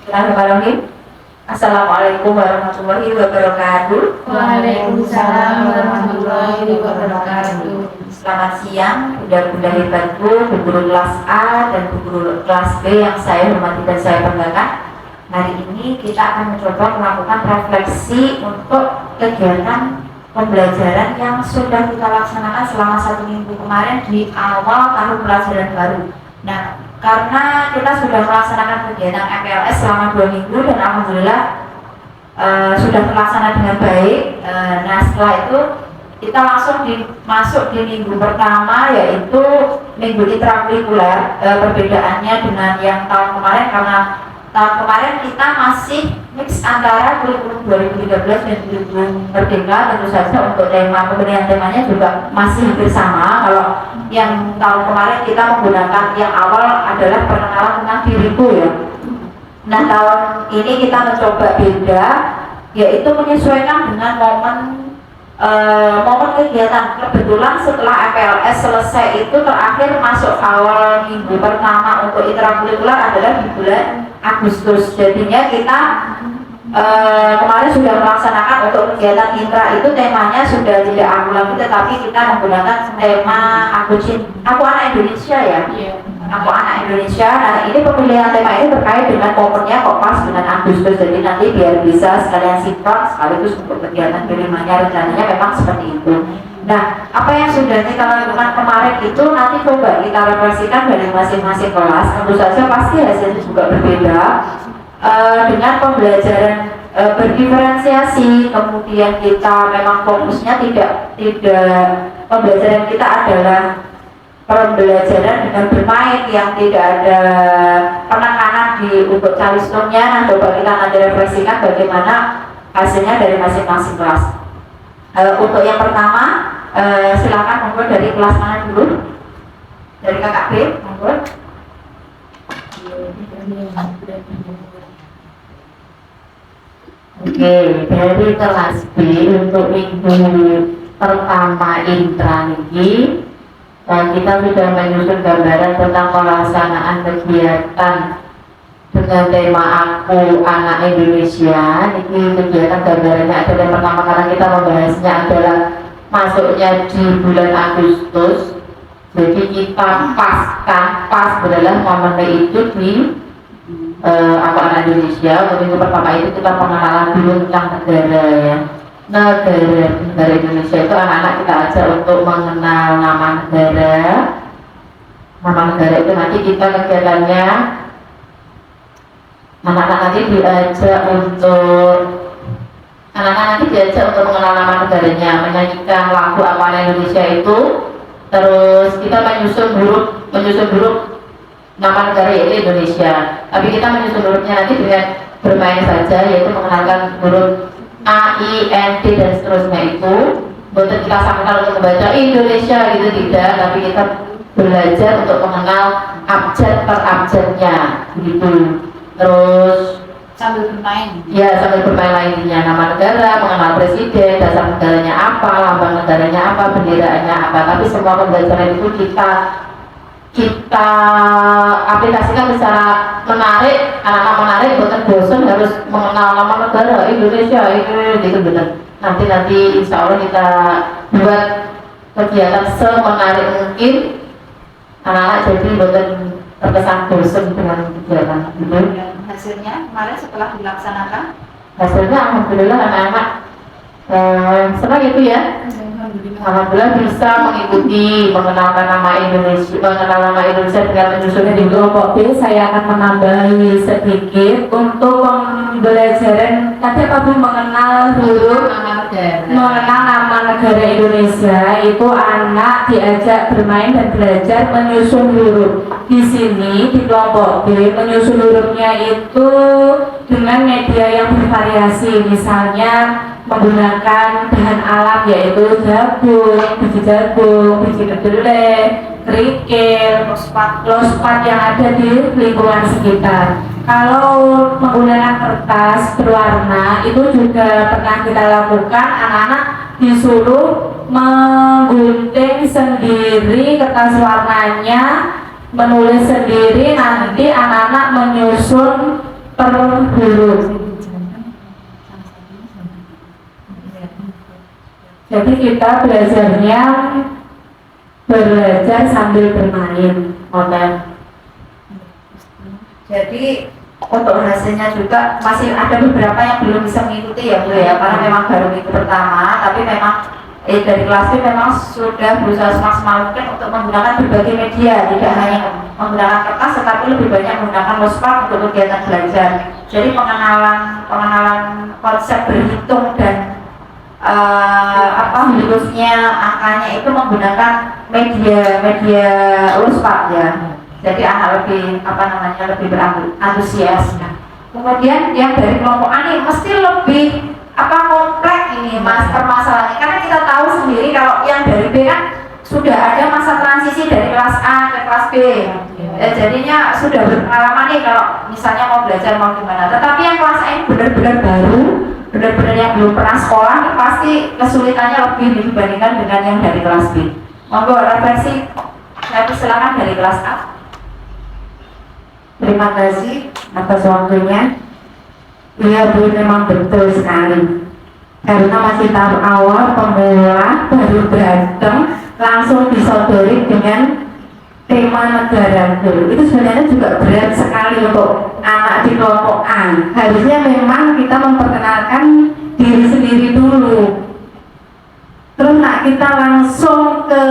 Bismillahirrahmanirrahim. Assalamualaikum warahmatullahi wabarakatuh. Waalaikumsalam warahmatullahi wabarakatuh. Selamat siang, bunda-bunda hebatku, bu guru kelas A dan bu guru kelas B yang saya hormati dan saya banggakan. Hari ini kita akan mencoba melakukan refleksi untuk kegiatan pembelajaran yang sudah kita laksanakan selama 1 minggu kemarin di awal tahun pelajaran baru. Nah, karena kita sudah melaksanakan kegiatan MPLS selama 2 minggu dan alhamdulillah sudah terlaksana dengan baik. Nah, setelah itu kita langsung masuk di minggu pertama, yaitu minggu intrakurikuler. Perbedaannya dengan yang tahun kemarin, karena tahun kemarin kita masih mix antara kurikulum 2013 dan kurikulum Merdeka. Tentu saja untuk tema pemilihan temanya juga masih hampir sama. Kalau yang tahun kemarin kita menggunakan yang awal adalah perkenalan tentang diriku ya. Nah, tahun ini kita mencoba beda, yaitu menyesuaikan dengan momen kegiatan. Kebetulan setelah MPLS selesai itu terakhir masuk awal minggu pertama untuk intrakurikuler adalah di bulan Agustus. Jadinya kita kemarin sudah melaksanakan untuk kegiatan intra itu temanya sudah tidak aku lagi, tetapi kita menggunakan tema aku anak Indonesia ya. Aku anak Indonesia. Nah, ini pemilihan tema ini terkait dengan momennya kok pas dengan Agustus. Jadi nanti biar bisa sekalian sinkron sekaligus untuk kegiatan kelimanya, rencananya memang seperti itu. Nah, apa yang sudah kita lakukan kemarin itu nanti coba kita refleksikan dari masing-masing kelas. Tentu saja pasti hasilnya juga berbeda. Dengan pembelajaran berdiferensiasi, kemudian kita memang fokusnya tidak pembelajaran kita adalah pembelajaran dengan bermain yang tidak ada penekanan untuk calistumnya. Nah, coba kita nanti refleksikan bagaimana hasilnya dari masing-masing kelas. Untuk yang pertama, silakan monggo dari kelas mana dulu? Dari kakak B, monggo. Oke, dari kelas B untuk minggu pertama intra ini kita sudah menyusun gambaran tentang pelaksanaan kegiatan dengan tema Aku Anak Indonesia. Ini kegiatan gambarannya adalah yang pertama, karena kita membahasnya adalah masuknya di bulan Agustus. Jadi kita pas adalah momennya itu di Aku Anak Indonesia. Untuk minggu pertama itu kita pengenalan dulu tentang negara ya. Negara Indonesia itu anak-anak kita ajak untuk mengenal nama negara. Nama negara itu nanti kita kegiatannya anak-anak nanti diajak untuk mengenal nama negaranya, menyanyikan lagu Aku Anak Indonesia itu. Terus kita menyusun huruf nama negara yaitu Indonesia. Tapi kita menyusun hurufnya nanti dengan bermain saja, yaitu mengenalkan huruf A, I, N, D dan seterusnya itu. Bukan kita sampaikan untuk membaca Indonesia gitu, tidak, tapi kita belajar untuk mengenal abjad per abjadnya gitu. Terus Sambil bermain. Ya, sambil bermain lainnya, nama negara, mengenal presiden, dasar negaranya apa, lambang negaranya apa, benderaannya apa. Tapi semua pembelajaran itu kita aplikasikan secara menarik, anak-anak menarik, bukan bosan harus mengenal nama negara Indonesia itu gitu benar. Nanti insya Allah kita buat kegiatan semenarik mungkin anak-anak jadi bukan terkesan bosan dengan kegiatan gitu. Dan hasilnya kemarin setelah dilaksanakan, Hasilnya alhamdulillah anak-anak senang itu ya. Alhamdulillah bisa mengikuti mengenal nama Indonesia dengan menyusunnya di kelompok B. Saya akan menambahi sedikit untuk pembelajaran tadi apapun mengenal huruf, mengenal nama negara Indonesia. Itu anak diajak bermain dan belajar menyusun huruf. Di sini di kelompok B menyusun hurufnya itu dengan media yang bervariasi, misalnya menggunakan bahan alam yaitu jagung, biji kedelai, kerikil, lospat yang ada di lingkungan sekitar. Kalau menggunakan kertas berwarna itu juga pernah kita lakukan. Anak-anak disuruh menggunting sendiri kertas warnanya, menulis sendiri. Nanti anak-anak menyusun per huruf. Jadi kita belajarnya belajar sambil bermain model. Jadi untuk hasilnya juga masih ada beberapa yang belum bisa mengikuti ya Bu ya, karena memang baru minggu pertama, tapi memang dari kelas B memang sudah berusaha semaksimal mungkin untuk menggunakan berbagai media, tidak hanya menggunakan kertas tetapi lebih banyak menggunakan Lospak untuk kegiatan belajar. Jadi pengenalan konsep berhitung dan hurufnya, angkanya itu menggunakan media Lospak ya. Jadi anak lebih lebih berantusias. Kemudian yang dari kelompok A nih mesti lebih kompleks ini Mas permasalahannya, karena kita tahu sendiri kalau yang dari B kan sudah ada masa transisi dari kelas A ke kelas B. Jadinya sudah berpengalaman nih kalau misalnya mau belajar mau gimana. Tetapi yang kelas A ini benar-benar baru, benar-benar yang belum pernah sekolah, ini pasti kesulitannya lebih dibandingkan dengan yang dari kelas B. Monggo refleksi, saya silakan dari kelas A. Terima kasih atas waktunya. Iya Bu, memang betul sekali. Karena masih tahap awal, pemula baru datang langsung disodori dengan tema negaraku. Itu sebenarnya juga berat sekali untuk anak di kelompok A. Harusnya memang kita memperkenalkan diri sendiri dulu. Terus kita langsung ke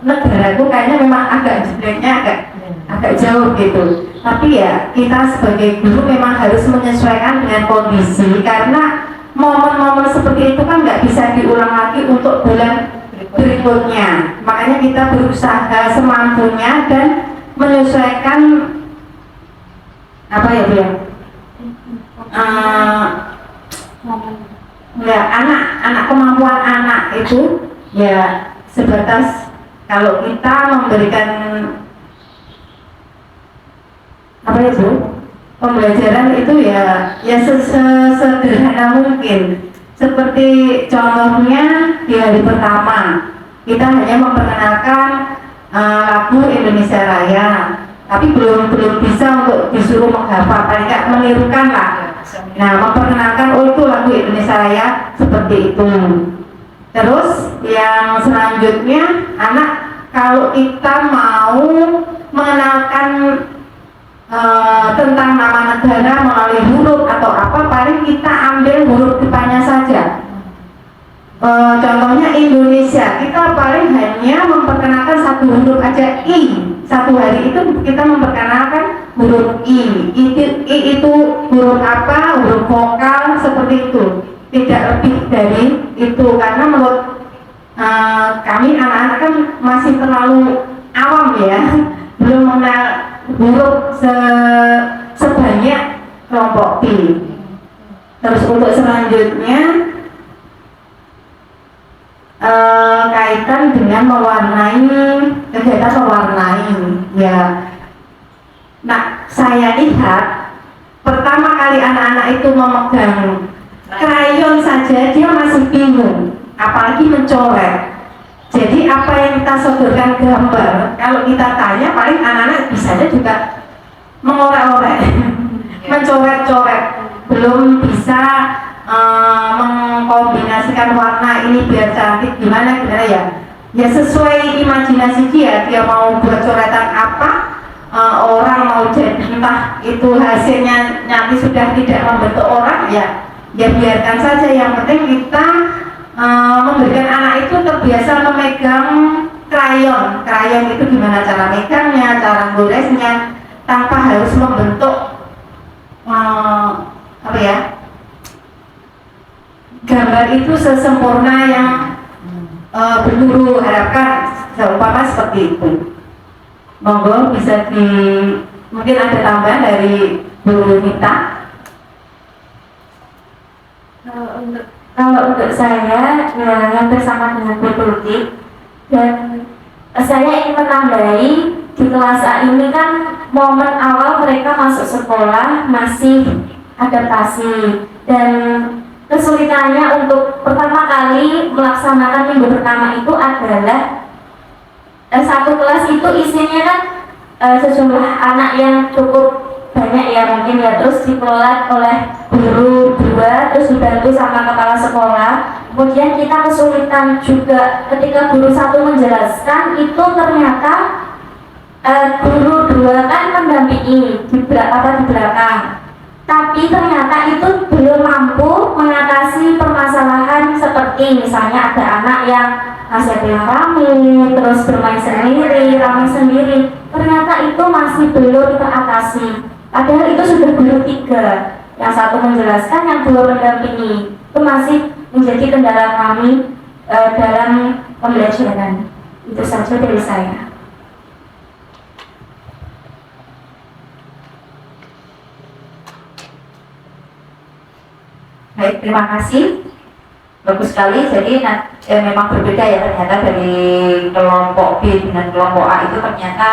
negaraku, kayaknya memang agak jeleknya agak jauh gitu. Tapi ya kita sebagai guru memang harus menyesuaikan dengan kondisi, karena momen-momen seperti itu kan nggak bisa diulang lagi untuk bulan berikutnya. Makanya kita berusaha semampunya dan menyesuaikan anak kemampuan anak itu ya sebatas kalau kita memberikan pembelajaran itu ya sesederhana mungkin. Seperti contohnya di hari pertama kita hanya memperkenalkan lagu Indonesia Raya, tapi belum bisa untuk disuruh menghafal, paling nggak menirukan lah. Nah, memperkenalkan itu lagu Indonesia Raya seperti itu. Terus yang selanjutnya anak kalau kita mau mengenalkan tentang nama negara melalui huruf atau apa, paling kita ambil huruf depannya saja. Contohnya Indonesia, kita paling hanya memperkenalkan satu huruf aja, I. Satu hari itu kita memperkenalkan huruf I. I itu huruf apa, huruf vokal seperti itu. Tidak lebih dari itu, karena menurut kami anak-anak kan masih terlalu awam ya, belum mengenal huruf sebanyak kelompok B. Terus untuk selanjutnya kaitan dengan kegiatan mewarnai ya. Nah, saya lihat pertama kali anak-anak itu memegang krayon saja dia masih bingung, apalagi mencoret. Jadi apa yang kita sodorkan gambar, kalau kita tanya paling anak-anak bisanya juga mengorek-orek, mencoret-coret, belum bisa mengkombinasikan warna ini biar cantik gimana ya. Ya sesuai imajinasi dia mau buat coretan apa, orang mau jadi entah itu hasilnya nanti sudah tidak membentuk orang ya biarkan saja. Yang penting kita memberikan anak itu terbiasa memegang krayon. Krayon itu gimana cara megangnya, cara goresnya, tanpa harus membentuk gambar itu sesempurna yang berguru harapkan, seumpama seperti itu. Monggo bisa mungkin ada tambahan dari Bu Nita. Kalau untuk saya ya hampir sama dengan Bu Tuti, dan saya ingin menambahi di kelas A ini kan momen awal mereka masuk sekolah masih adaptasi, dan kesulitannya untuk pertama kali melaksanakan minggu pertama itu adalah satu kelas itu isinya kan sejumlah anak yang cukup banyak ya mungkin ya, terus dikelola oleh guru 2, terus dibantu sama kepala sekolah. Kemudian kita kesulitan juga ketika guru 1 menjelaskan itu ternyata guru 2 kan mendampingi di belakang, tapi ternyata itu belum mampu mengatasi permasalahan seperti misalnya ada anak yang masih ada yang rame, terus bermain sendiri, rame sendiri, ternyata itu masih belum teratasi. Padahal itu sudah guru 3, yang 1 menjelaskan, yang 2 mendampingi. Itu masih menjadi kendala kami dalam pembelajaran. Itu saja dari saya. Baik, terima kasih. Bagus sekali. Jadi memang berbeda ya ternyata dari kelompok B dengan kelompok A itu ternyata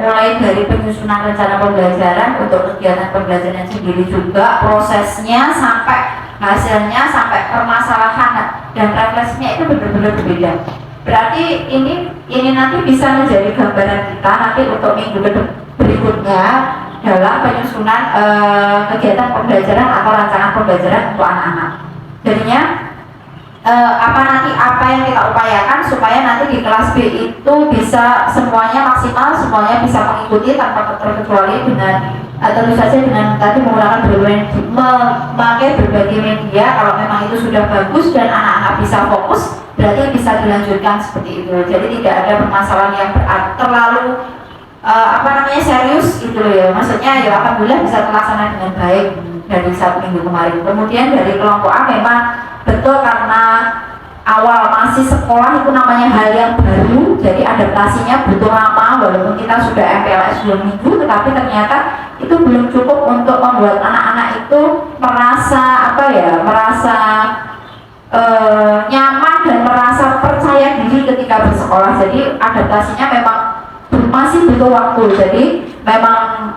mulai dari penyusunan rencana pembelajaran untuk kegiatan pembelajaran sendiri juga prosesnya sampai hasilnya sampai permasalahan dan refleksinya itu benar-benar berbeda. Berarti ini nanti bisa menjadi gambaran kita nanti untuk minggu berikutnya dalam penyusunan kegiatan pembelajaran atau rancangan pembelajaran untuk anak-anak. Jadinya apa yang kita upayakan supaya nanti di kelas B itu bisa semuanya maksimal, semuanya bisa mengikuti tanpa terkecuali dengan tentu saja dengan tadi menggunakan memakai berbagai media. Kalau memang itu sudah bagus dan anak-anak bisa fokus, berarti bisa dilanjutkan seperti itu. Jadi tidak ada permasalahan yang terlalu serius gitu ya. Maksudnya ya alhamdulillah bisa terlaksana dengan baik dari 1 minggu kemarin. Kemudian dari kelompok A memang betul karena awal masih sekolah itu namanya hal yang baru, jadi adaptasinya butuh lama. Walaupun kita sudah MPLS 2 minggu, tetapi ternyata itu belum cukup untuk membuat anak-anak itu merasa nyaman dan merasa percaya diri ketika bersekolah. Jadi adaptasinya memang masih butuh waktu. Jadi memang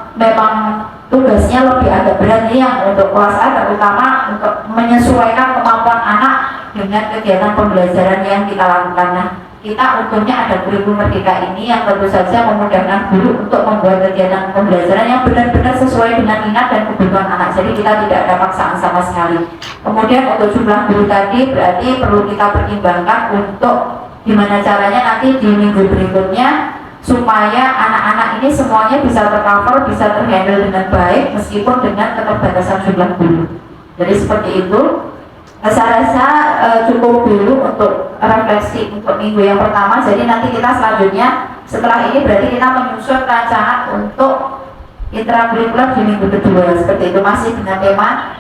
tugasnya lebih agak berat nih yang untuk kelas A, terutama untuk menyesuaikan kemampuan anak dengan kegiatan pembelajaran yang kita lakukan. Nah, kita untungnya ada kurikulum Merdeka ini yang tentu saja memudahkan guru untuk membuat kegiatan pembelajaran yang benar-benar sesuai dengan minat dan kebutuhan anak. Jadi kita tidak ada paksaan sama sekali. Kemudian untuk jumlah guru tadi berarti perlu kita pertimbangkan untuk gimana caranya nanti di minggu berikutnya supaya anak-anak ini semuanya bisa tercover, bisa terhandle dengan baik meskipun dengan keterbatasan jumlah guru. Jadi seperti itu. Saya rasa cukup dulu untuk refleksi untuk minggu yang pertama. Jadi nanti kita selanjutnya setelah ini berarti kita menyusun rancangan untuk intrakurikuler di minggu kedua. Seperti itu masih dengan tema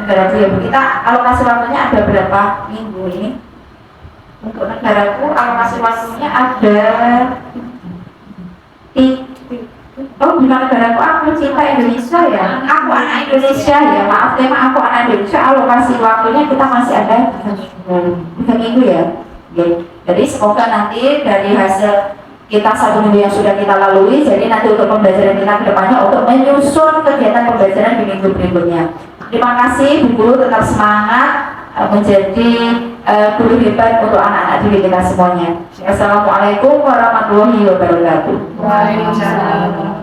negara Bu. Kita alokasi waktunya ada berapa minggu ini? Untuk negaraku alokasi waktunya ada bukan negaraku, aku cinta Indonesia ya, aku anak Indonesia ya, maaf tema aku anak Indonesia. Alokasi waktunya kita masih ada 3 minggu ya. Jadi semoga nanti dari hasil kita 1 minggu yang sudah kita lalui, jadi nanti untuk pembelajaran kita ke depannya untuk menyusun kegiatan pembelajaran di minggu berikutnya. Terima kasih Bu Guru, tetap semangat menjadi guru hebat untuk anak-anak didik kita semuanya. Assalamualaikum warahmatullahi wabarakatuh. Waalaikumsalam.